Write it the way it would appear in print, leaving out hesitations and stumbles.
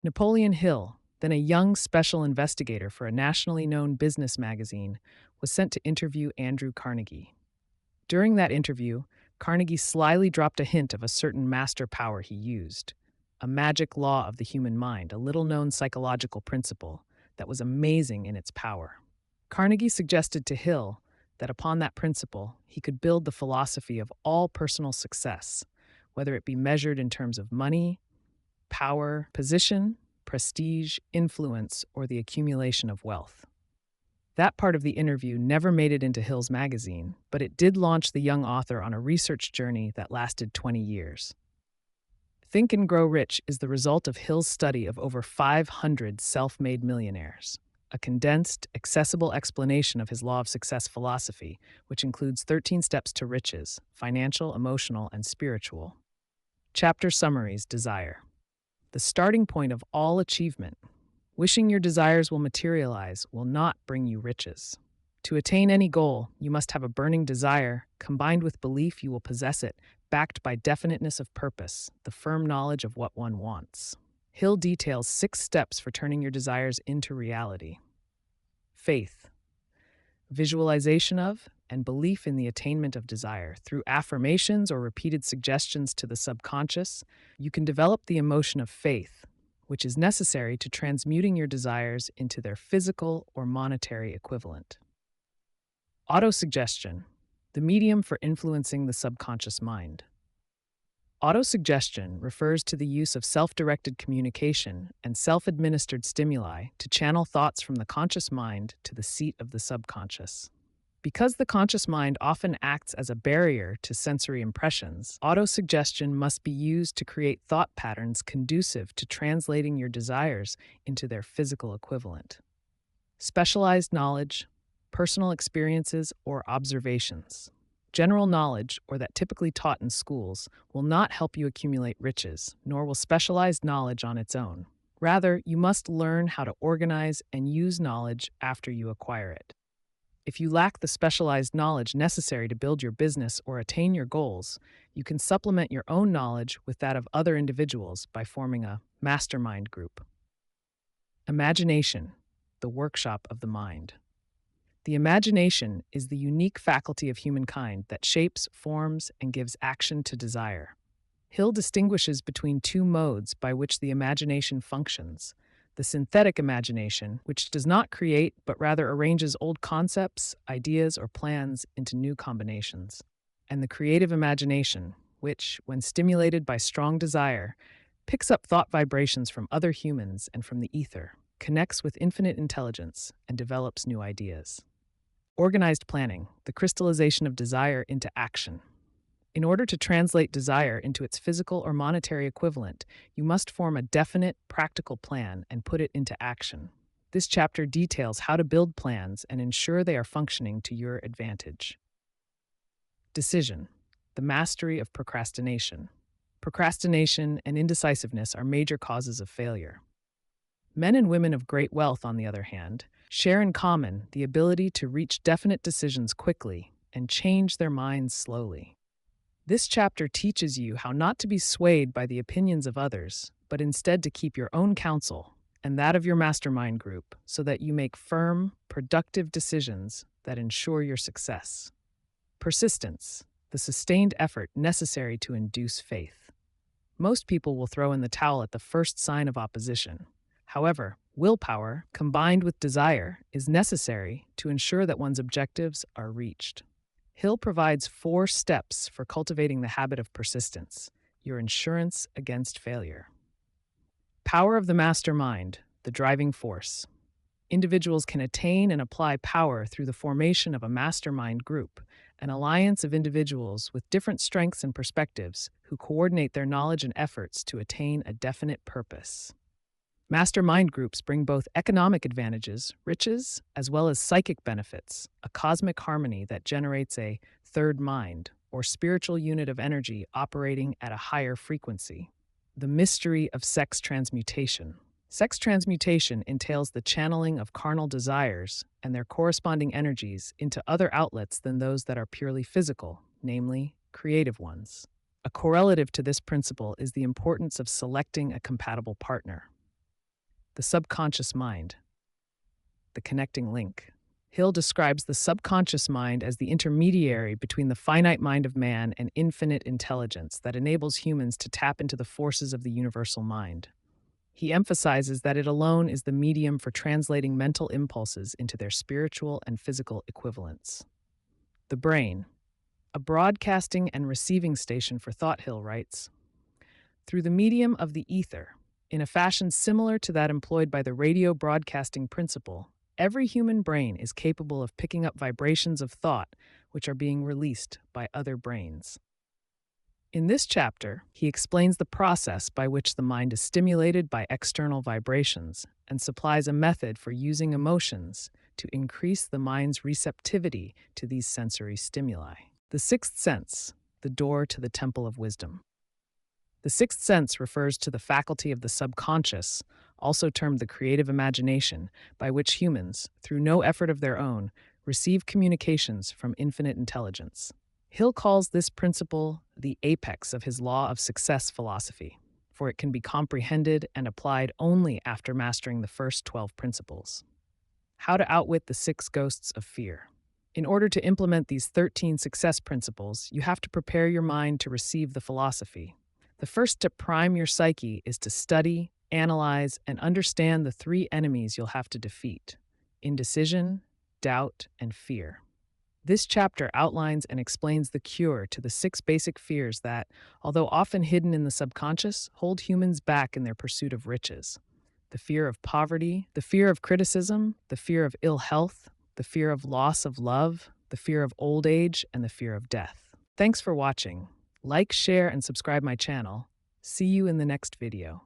Napoleon Hill, then a young special investigator for a nationally known business magazine, was sent to interview Andrew Carnegie. During that interview, Carnegie slyly dropped a hint of a certain master power he used, a magic law of the human mind, a little known psychological principle that was amazing in its power. Carnegie suggested to Hill that upon that principle, he could build the philosophy of all personal success, whether it be measured in terms of money, power, position, prestige, influence, or the accumulation of wealth. That part of the interview never made it into Hill's magazine, but it did launch the young author on a research journey that lasted 20 years. Think and Grow Rich is the result of Hill's study of over 500 self made millionaires, a condensed, accessible explanation of his law of success philosophy, which includes 13 steps to riches: financial, emotional, and spiritual. Chapter summaries: Desire. The starting point of all achievement. Wishing your desires will materialize will not bring you riches. To attain any goal, you must have a burning desire, combined with belief you will possess it, backed by definiteness of purpose, the firm knowledge of what one wants. Hill details 6 steps for turning your desires into reality. Faith. Visualization of and belief in the attainment of desire. Through affirmations or repeated suggestions to the subconscious, you can develop the emotion of faith, which is necessary to transmuting your desires into their physical or monetary equivalent. Autosuggestion, the medium for influencing the subconscious mind. Autosuggestion refers to the use of self-directed communication and self-administered stimuli to channel thoughts from the conscious mind to the seat of the subconscious. Because the conscious mind often acts as a barrier to sensory impressions, autosuggestion must be used to create thought patterns conducive to translating your desires into their physical equivalent. Specialized knowledge, personal experiences, or observations. General knowledge, or that typically taught in schools, will not help you accumulate riches, nor will specialized knowledge on its own. Rather, you must learn how to organize and use knowledge after you acquire it. If you lack the specialized knowledge necessary to build your business or attain your goals, you can supplement your own knowledge with that of other individuals by forming a mastermind group. Imagination, the workshop of the mind. The imagination is the unique faculty of humankind that shapes, forms, and gives action to desire. Hill distinguishes between 2 modes by which the imagination functions: the synthetic imagination, which does not create but rather arranges old concepts, ideas, or plans into new combinations, and the creative imagination, which, when stimulated by strong desire, picks up thought vibrations from other humans and from the ether, connects with infinite intelligence, and develops new ideas. Organized planning, the crystallization of desire into action. In order to translate desire into its physical or monetary equivalent, you must form a definite, practical plan and put it into action. This chapter details how to build plans and ensure they are functioning to your advantage. Decision, the mastery of procrastination. Procrastination and indecisiveness are major causes of failure. Men and women of great wealth, on the other hand, share in common the ability to reach definite decisions quickly and change their minds slowly. This chapter teaches you how not to be swayed by the opinions of others, but instead to keep your own counsel and that of your mastermind group so that you make firm, productive decisions that ensure your success. Persistence, the sustained effort necessary to induce faith. Most people will throw in the towel at the first sign of opposition. However, willpower, combined with desire, is necessary to ensure that one's objectives are reached. Hill provides 4 steps for cultivating the habit of persistence, your insurance against failure. Power of the mastermind, the driving force. Individuals can attain and apply power through the formation of a mastermind group, an alliance of individuals with different strengths and perspectives who coordinate their knowledge and efforts to attain a definite purpose. Mastermind groups bring both economic advantages, riches, as well as psychic benefits, a cosmic harmony that generates a third mind, or spiritual unit of energy operating at a higher frequency. The mystery of sex transmutation. Sex transmutation entails the channeling of carnal desires and their corresponding energies into other outlets than those that are purely physical, namely, creative ones. A correlative to this principle is the importance of selecting a compatible partner. The subconscious mind, the connecting link. Hill describes the subconscious mind as the intermediary between the finite mind of man and infinite intelligence that enables humans to tap into the forces of the universal mind. He emphasizes that it alone is the medium for translating mental impulses into their spiritual and physical equivalents. The brain, a broadcasting and receiving station for thought, Hill writes, through the medium of the ether, in a fashion similar to that employed by the radio broadcasting principle, every human brain is capable of picking up vibrations of thought which are being released by other brains. In this chapter, he explains the process by which the mind is stimulated by external vibrations and supplies a method for using emotions to increase the mind's receptivity to these sensory stimuli. The sixth sense, the door to the temple of wisdom. The sixth sense refers to the faculty of the subconscious, also termed the creative imagination, by which humans, through no effort of their own, receive communications from infinite intelligence. Hill calls this principle the apex of his law of success philosophy, for it can be comprehended and applied only after mastering the first 12 principles. How to outwit the 6 ghosts of fear. In order to implement these 13 success principles, you have to prepare your mind to receive the philosophy. The first to prime your psyche is to study, analyze, and understand the 3 enemies you'll have to defeat: indecision, doubt, and fear. This chapter outlines and explains the cure to the 6 basic fears that, although often hidden in the subconscious, hold humans back in their pursuit of riches. The fear of poverty, the fear of criticism, the fear of ill health, the fear of loss of love, the fear of old age, and the fear of death. Thanks for watching. Like, share, and subscribe my channel. See you in the next video.